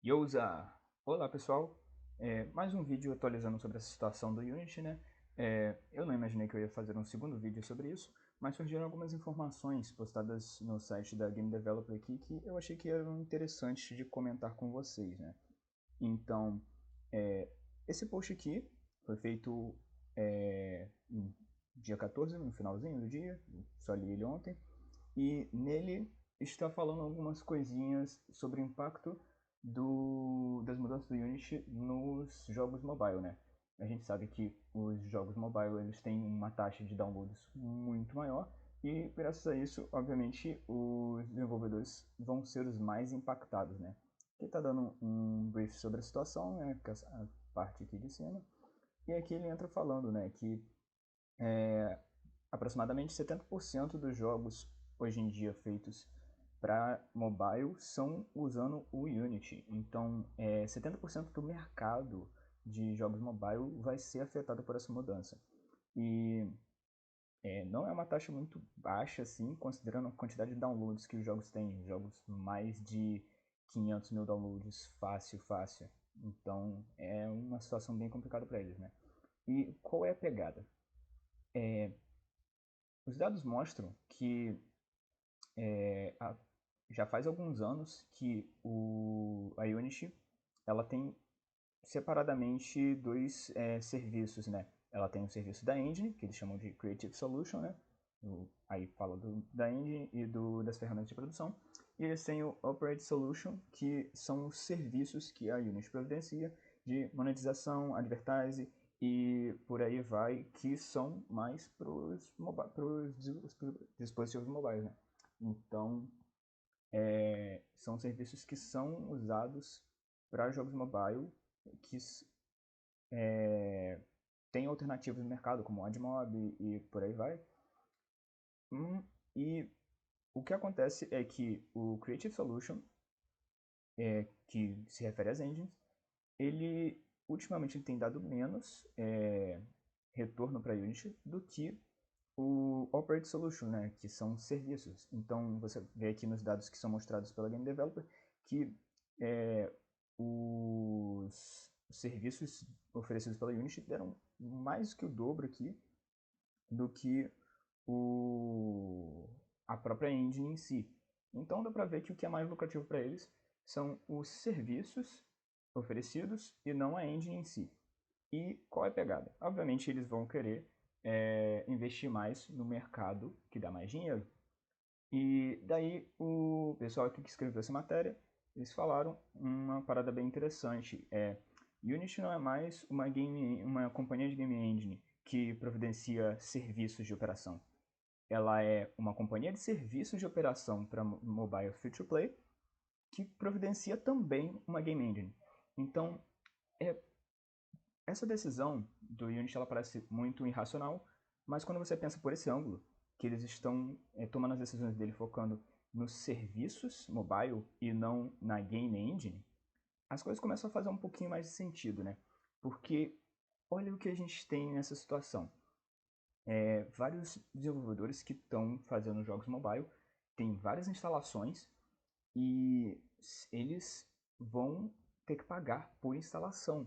Youza! Olá pessoal, mais um vídeo atualizando sobre essa situação do Unity, né? Eu não imaginei que eu ia fazer um segundo vídeo sobre isso, mas surgiram algumas informações postadas no site da Game Developer aqui que eu achei que eram interessantes de comentar com vocês, né? Então, é, esse post aqui foi feito no dia 14, no finalzinho do dia, só li ele ontem, e nele está falando algumas coisinhas sobre o impacto das mudanças do Unity nos jogos mobile, né? A gente sabe que os jogos mobile eles têm uma taxa de downloads muito maior e graças a isso, obviamente, os desenvolvedores vão ser os mais impactados, né? Aqui está dando um brief sobre a situação, né? Que é a parte aqui de cima. E aqui ele entra falando, né, que aproximadamente 70% dos jogos hoje em dia feitos para mobile são usando o Unity. Então, 70% do mercado de jogos mobile vai ser afetado por essa mudança. E não é uma taxa muito baixa, assim, considerando a quantidade de downloads que os jogos têm. Jogos mais de 500 mil downloads, fácil, fácil. Então, é uma situação bem complicada para eles, né? E qual é a pegada? Os dados mostram que é, já faz alguns anos que a Unity ela tem separadamente dois serviços, né? Ela tem o serviço da engine, que eles chamam de Creative Solution, né? Aí fala da engine e das ferramentas de produção. E eles têm o Operate Solution, que são os serviços que a Unity providencia de monetização, advertise e por aí vai, que são mais para os dispositivos mobiles, né? Então, são serviços que são usados para jogos mobile que têm alternativas no mercado, como o AdMob e por aí vai. E o que acontece é que o Creative Solution, que se refere às engines, ele ultimamente tem dado menos retorno para a Unity do que o Operate Solution, né, que são serviços. Então, você vê aqui nos dados que são mostrados pela Game Developer que os serviços oferecidos pela Unity deram mais que o dobro aqui do que a própria engine em si. Então, dá para ver que o que é mais lucrativo para eles são os serviços oferecidos e não a engine em si. E qual é a pegada? Obviamente eles vão querer investir mais no mercado que dá mais dinheiro. E daí o pessoal aqui que escreveu essa matéria, eles falaram uma parada bem interessante. Unity não é mais uma companhia de game engine que providencia serviços de operação. Ela é uma companhia de serviços de operação para mobile free to play que providencia também uma game engine. Então, é essa decisão do Unity ela parece muito irracional, mas quando você pensa por esse ângulo, que eles estão tomando as decisões dele focando nos serviços mobile e não na game engine, as coisas começam a fazer um pouquinho mais de sentido, né? Porque olha o que a gente tem nessa situação. Vários desenvolvedores que estão fazendo jogos mobile têm várias instalações e eles vão ter que pagar por instalação.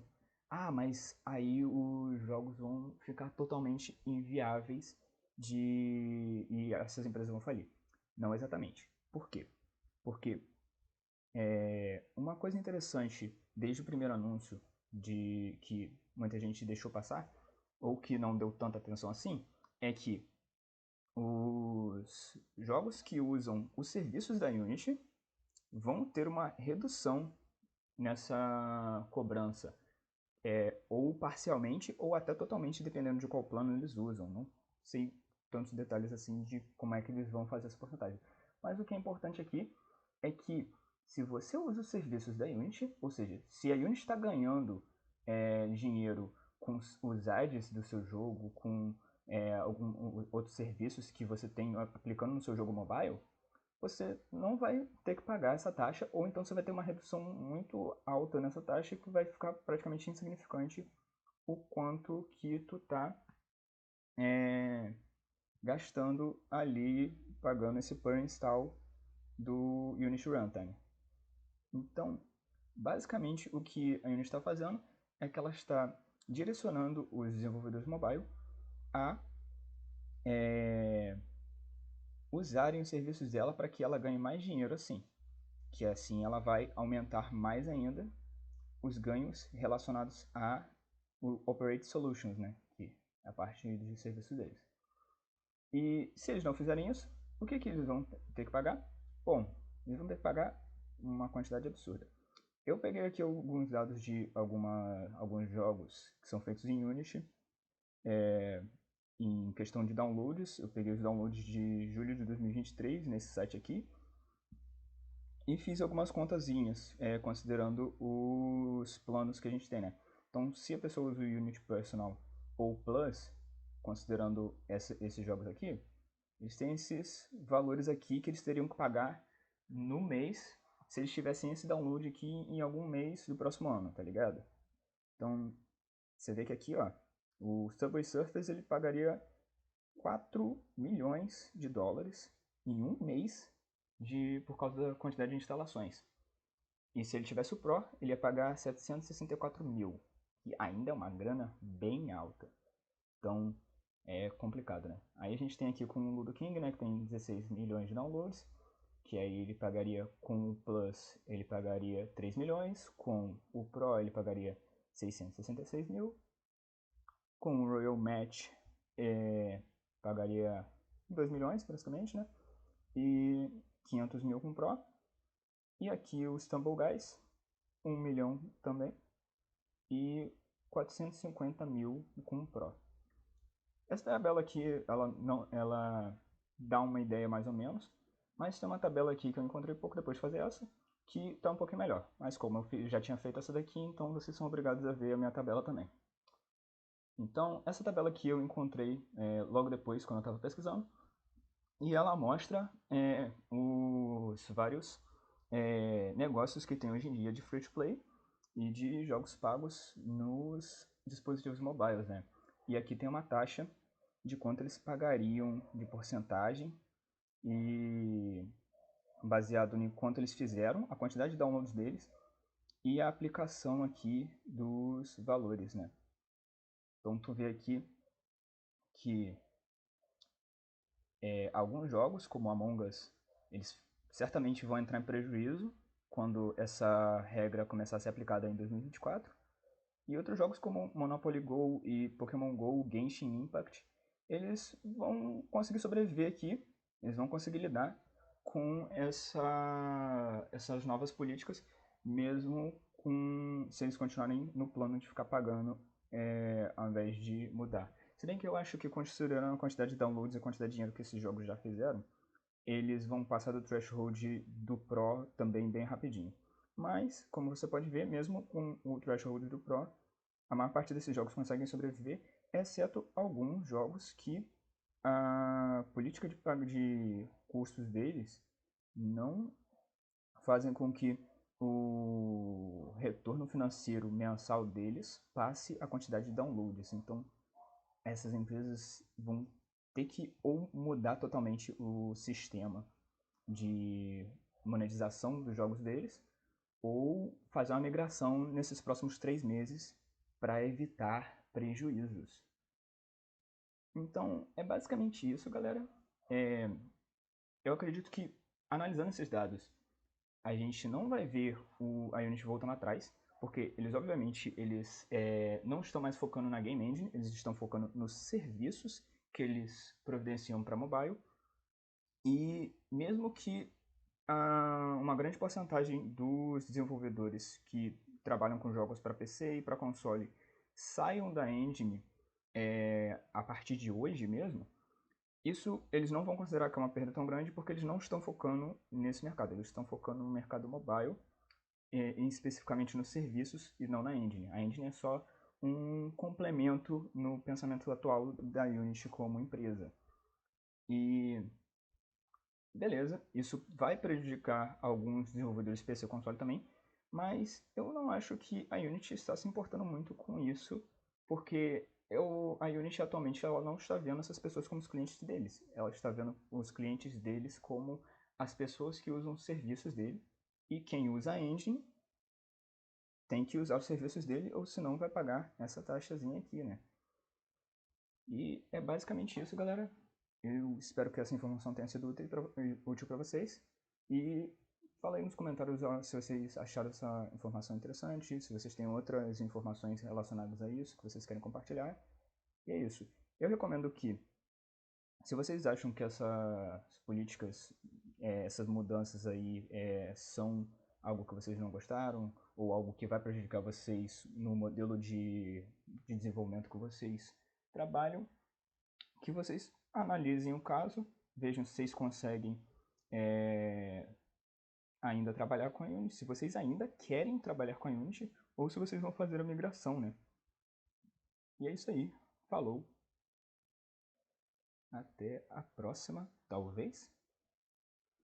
Ah, mas aí os jogos vão ficar totalmente inviáveis e essas empresas vão falir. Não exatamente. Por quê? Porque uma coisa interessante desde o primeiro anúncio de que muita gente deixou passar ou que não deu tanta atenção assim é que os jogos que usam os serviços da Unity vão ter uma redução nessa cobrança, ou parcialmente ou até totalmente, dependendo de qual plano eles usam. Não sei tantos detalhes assim de como é que eles vão fazer essa porcentagem. Mas o que é importante aqui é que se você usa os serviços da Unity, ou seja, se a Unity está ganhando dinheiro com os ads do seu jogo, com outros serviços que você tem aplicando no seu jogo mobile, você não vai ter que pagar essa taxa, ou então você vai ter uma redução muito alta nessa taxa que vai ficar praticamente insignificante o quanto que tu tá gastando ali, pagando esse per install do Unity Runtime. Então, Basicamente, o que a Unity está fazendo é que ela está direcionando os desenvolvedores mobile a usarem os serviços dela para que ela ganhe mais dinheiro assim. Que assim ela vai aumentar mais ainda os ganhos relacionados a o Operate Solutions, né? Que é a parte de serviço deles. E se eles não fizerem isso, o que eles vão ter que pagar? Bom, eles vão ter que pagar uma quantidade absurda. Eu peguei aqui alguns dados de alguns jogos que são feitos em Unity. Em questão de downloads, eu peguei os downloads de julho de 2023 nesse site aqui. E fiz algumas contazinhas, considerando os planos que a gente tem, né? Então, se a pessoa usa o Unity Personal ou Plus, considerando esses jogos aqui, eles têm esses valores aqui que eles teriam que pagar no mês se eles tivessem esse download aqui em algum mês do próximo ano, tá ligado? Então, você vê que aqui, ó, o Subway Surfers ele pagaria 4 milhões de dólares em um mês por causa da quantidade de instalações. E se ele tivesse o Pro, ele ia pagar 764 mil, que ainda é uma grana bem alta. Então, é complicado, né? Aí a gente tem aqui com o Ludo King, né, que tem 16 milhões de downloads, que aí ele pagaria com o Plus, ele pagaria 3 milhões, com o Pro ele pagaria 666 mil, com o Royal Match pagaria 2 milhões praticamente, né? E 500 mil com o Pro. E aqui os Tumble Guys, 1 milhão também. E 450 mil com o Pro. Essa tabela aqui, ela dá uma ideia mais ou menos, mas tem uma tabela aqui que eu encontrei pouco depois de fazer essa, que está um pouquinho melhor. Mas como eu já tinha feito essa daqui, então vocês são obrigados a ver a minha tabela também. Então, essa tabela aqui eu encontrei logo depois, quando eu estava pesquisando, e ela mostra os vários negócios que tem hoje em dia de free to play e de jogos pagos nos dispositivos mobiles, né? E aqui tem uma taxa de quanto eles pagariam de porcentagem e baseado em quanto eles fizeram, a quantidade de downloads deles e a aplicação aqui dos valores, né? Então tu vê aqui que alguns jogos, como Among Us, eles certamente vão entrar em prejuízo quando essa regra começar a ser aplicada em 2024. E outros jogos como Monopoly Go e Pokémon Go, Genshin Impact, eles vão conseguir sobreviver aqui, eles vão conseguir lidar com essas novas políticas, mesmo se eles continuarem no plano de ficar pagando ao invés de mudar. Se bem que eu acho que, considerando a quantidade de downloads e a quantidade de dinheiro que esses jogos já fizeram, eles vão passar do threshold do Pro também bem rapidinho. Mas, como você pode ver, mesmo com o threshold do Pro, a maior parte desses jogos conseguem sobreviver, exceto alguns jogos que a política de custos deles não fazem com que o retorno financeiro mensal deles passe a quantidade de downloads. Então, essas empresas vão ter que ou mudar totalmente o sistema de monetização dos jogos deles, ou fazer uma migração nesses próximos 3 meses para evitar prejuízos. Então, é basicamente isso, galera. Eu acredito que, analisando esses dados, a gente não vai ver a Unity voltando atrás, porque eles, obviamente, não estão mais focando na Game Engine, eles estão focando nos serviços que eles providenciam para mobile. E mesmo que uma grande porcentagem dos desenvolvedores que trabalham com jogos para PC e para console saiam da engine a partir de hoje mesmo, isso eles não vão considerar que é uma perda tão grande porque eles não estão focando nesse mercado, eles estão focando no mercado mobile, especificamente nos serviços e não na engine. A engine é só um complemento no pensamento atual da Unity como empresa. E beleza, isso vai prejudicar alguns desenvolvedores PC e console também, mas eu não acho que a Unity está se importando muito com isso, porque a Unity atualmente ela não está vendo essas pessoas como os clientes deles, ela está vendo os clientes deles como as pessoas que usam os serviços dele, e quem usa a engine tem que usar os serviços dele, ou senão vai pagar essa taxazinha aqui, né? E é basicamente isso, galera. Eu espero que essa informação tenha sido útil para vocês. E fala aí nos comentários se vocês acharam essa informação interessante, se vocês têm outras informações relacionadas a isso que vocês querem compartilhar. E é isso. Eu recomendo que, se vocês acham que essas políticas, essas mudanças aí são algo que vocês não gostaram, ou algo que vai prejudicar vocês no modelo de desenvolvimento que vocês trabalham, que vocês analisem o caso, vejam se vocês conseguem ainda trabalhar com a Unity, se vocês ainda querem trabalhar com a Unity, ou se vocês vão fazer a migração, né? E é isso aí. Falou. Até a próxima, talvez.